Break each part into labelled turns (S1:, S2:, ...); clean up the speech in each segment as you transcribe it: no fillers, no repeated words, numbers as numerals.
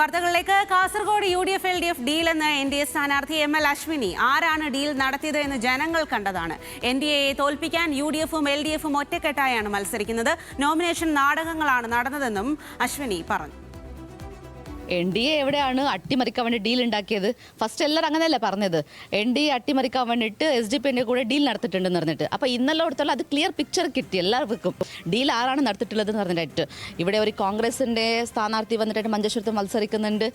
S1: വാർത്തകളിലേക്ക്. Kasaragod UDF LDF deal എന്ന NDA സ്ഥാനാർത്ഥി ML അശ്വിനി ആരാണ് ഡീൽ നടത്തിയത് എന്ന് ജനങ്ങൾ കണ്ടതാണ്. NDAയെ തോൽപ്പിക്കാൻ UDFും LDFും ഒറ്റക്കെട്ടായാണ് മത്സരിക്കുന്നത്. നോമിനേഷൻ നാടകങ്ങളാണ് നടന്നതെന്നും അശ്വിനി പറഞ്ഞു.
S2: NDA എവിടെയാണ് അട്ടിമറിക്കാൻ വേണ്ടി ഡീൽ ഉണ്ടാക്കിയത്? ഫസ്റ്റ് എല്ലാവരും അങ്ങനെയല്ലേ പറഞ്ഞത്, NDA അട്ടിമറിക്കാൻ വേണ്ടിയിട്ട് SDP കൂടെ ഡീൽ നടത്തിയിട്ടുണ്ടെന്ന് പറഞ്ഞിട്ട്. അപ്പോൾ ഇന്നലെ കൊടുത്തുള്ള അത് ക്ലിയർ പിക്ചർ കിട്ടി എല്ലാവർക്കും. ഡീൽ ആരാണ് നടത്തിയിട്ടുള്ളതെന്ന് പറഞ്ഞിട്ട് ഇവിടെ ഒരു കോൺഗ്രസിൻ്റെ സ്ഥാനാർത്ഥി വന്നിട്ട് മഞ്ചേശ്വരത്ത് മത്സരിക്കുന്നുണ്ട്,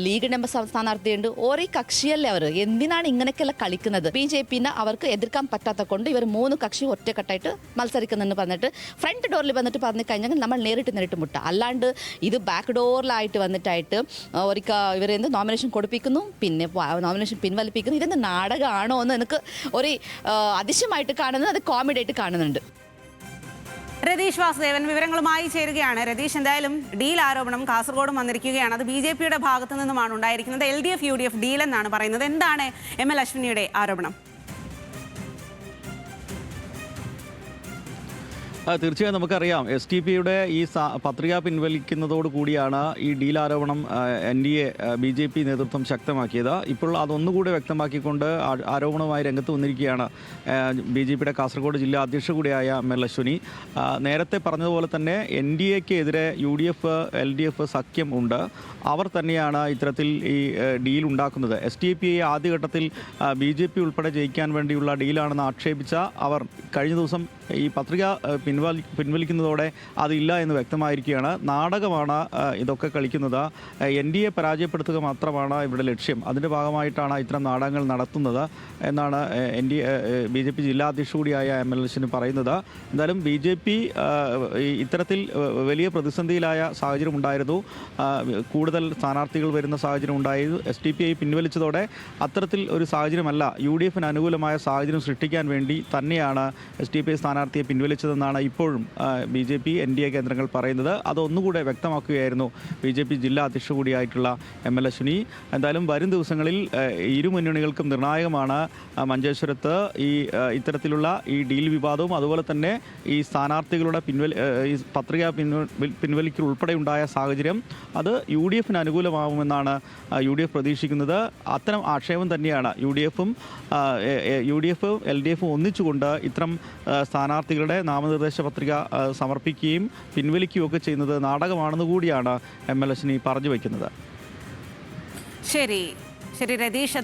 S2: ലീഗിൻ്റെ സ്ഥാനാർത്ഥിയുണ്ട്. ഒരേ കക്ഷിയല്ലേ അവർ. എന്തിനാണ് ഇങ്ങനെയൊക്കെയല്ല കളിക്കുന്നത്? BJPനെ അവർക്ക് എതിർക്കാൻ പറ്റാത്ത കൊണ്ട് ഇവർ 3 കക്ഷി ഒറ്റക്കെട്ടായിട്ട് മത്സരിക്കുന്നെന്ന് പറഞ്ഞിട്ട് ഫ്രണ്ട് ഡോറിൽ വന്നിട്ട് പറഞ്ഞു കഴിഞ്ഞാൽ നമ്മൾ നേരിട്ട് മുട്ട. അല്ലാണ്ട് ഇത് ബാക്ക് ഡോറിലായിട്ട് വന്നിട്ട് ഇവരെ നോമിനേഷൻ കൊടുപ്പിക്കുന്നു, പിന്നെ നോമിനേഷൻ പിൻവലിപ്പിക്കുന്നു. ഇതെന്ത് നാടകമാണോ എന്ന് എനിക്ക് ഒരു അതിശയമായിട്ട് കാണുന്നത്, അത് കോമഡി ആയിട്ട് കാണുന്നുണ്ട്.
S1: രതീഷ് വാസുദേവൻ വിവരങ്ങളുമായി ചേരുകയാണ്. രതീഷ്, എന്തായാലും ഡീൽ ആരോപണം കാസർഗോഡും വന്നിരിക്കുകയാണ്. അത് BJPയുടെ ഭാഗത്തു നിന്നുമാണ് ഉണ്ടായിരിക്കുന്നത്. LDF UDF ഡീൽ എന്നാണ് പറയുന്നത്. എന്താണ് ML അശ്വിനിയുടെ ആരോപണം?
S3: തീർച്ചയായും നമുക്കറിയാം, STPയുടെ ഈ പത്രിക പിൻവലിക്കുന്നതോടു കൂടിയാണ് ഈ ഡീൽ ആരോപണം NDA BJP നേതൃത്വം ശക്തമാക്കിയത്. ഇപ്പോൾ അതൊന്നുകൂടി വ്യക്തമാക്കിക്കൊണ്ട് ആരോപണവുമായി രംഗത്ത് വന്നിരിക്കുകയാണ് BJPയുടെ കാസർഗോഡ് ജില്ലാ അധ്യക്ഷ കൂടിയായ ML അശ്വിനി. നേരത്തെ പറഞ്ഞതുപോലെ തന്നെ NDAക്ക് എതിരെ UDF LDF സഖ്യം ഉണ്ട്. അവർ തന്നെയാണ് ഇത്തരത്തിൽ ഈ ഡീൽ ഉണ്ടാക്കുന്നത്. STPയെ ആദ്യഘട്ടത്തിൽ BJP ഉൾപ്പെടെ ജയിക്കാൻ വേണ്ടിയുള്ള ഡീലാണെന്ന് ആക്ഷേപിച്ച അവർ കഴിഞ്ഞ ദിവസം ഈ പത്രിക പിൻവലിക്കുന്നതോടെ അതില്ല എന്ന് വ്യക്തമായിരിക്കുകയാണ്. നാടകമാണ് ഇതൊക്കെ കളിക്കുന്നത്. NDA പരാജയപ്പെടുത്തുക മാത്രമാണ് ഇവരുടെ ലക്ഷ്യം. അതിൻ്റെ ഭാഗമായിട്ടാണ് ഇത്തരം നാടകങ്ങൾ നടത്തുന്നത് എന്നാണ് BJP ജില്ലാ അധ്യക്ഷ കൂടിയായ ML അശ്വിനി പറയുന്നത്. എന്തായാലും BJP ഇത്തരത്തിൽ വലിയ പ്രതിസന്ധിയിലായ സാഹചര്യം ഉണ്ടായിരുന്നു. കൂടുതൽ സ്ഥാനാർത്ഥികൾ വരുന്ന സാഹചര്യം ഉണ്ടായിരുന്നു. STPയെ പിൻവലിച്ചതോടെ അത്തരത്തിൽ ഒരു സാഹചര്യമല്ല, UDFന് അനുകൂലമായ സാഹചര്യം സൃഷ്ടിക്കാൻ വേണ്ടി തന്നെയാണ് STPI സ്ഥാനാർത്ഥിയെ പിൻവലിച്ചതെന്നാണ് ഇപ്പോഴും BJP NDA കേന്ദ്രങ്ങൾ പറയുന്നത്. അതൊന്നുകൂടെ വ്യക്തമാക്കുകയായിരുന്നു BJP ജില്ലാ അധ്യക്ഷ കൂടിയായിട്ടുള്ള ML അശ്വിനി. എന്തായാലും വരും ദിവസങ്ങളിൽ ഇരു മുന്നണികൾക്കും നിർണായകമാണ് മഞ്ചേശ്വരത്ത് ഇത്തരത്തിലുള്ള ഈ ഡീൽ വിവാദവും അതുപോലെ തന്നെ ഈ സ്ഥാനാർത്ഥികളുടെ ഈ പത്രിക പിൻവലിക്കൽ ഉൾപ്പെടെ ഉണ്ടായ സാഹചര്യം അത് UDFന് അനുകൂലമാവുമെന്നാണ് UDF പ്രതീക്ഷിക്കുന്നത്. അത്തരം ആക്ഷേപം തന്നെയാണ് UDFും LDFും ഒന്നിച്ചുകൊണ്ട് ഇത്തരം സ്ഥാനാർത്ഥികളുടെ നാമനിർദ്ദേശ പത്രിക സമർപ്പിക്കുകയും പിൻവലിക്കുകയൊക്കെ ചെയ്യുന്നത് നാടകമാണെന്ന് കൂടിയാണ് ML അശ്വിനി പറഞ്ഞു വയ്ക്കുന്നത്.
S1: ശരി രതീഷ്.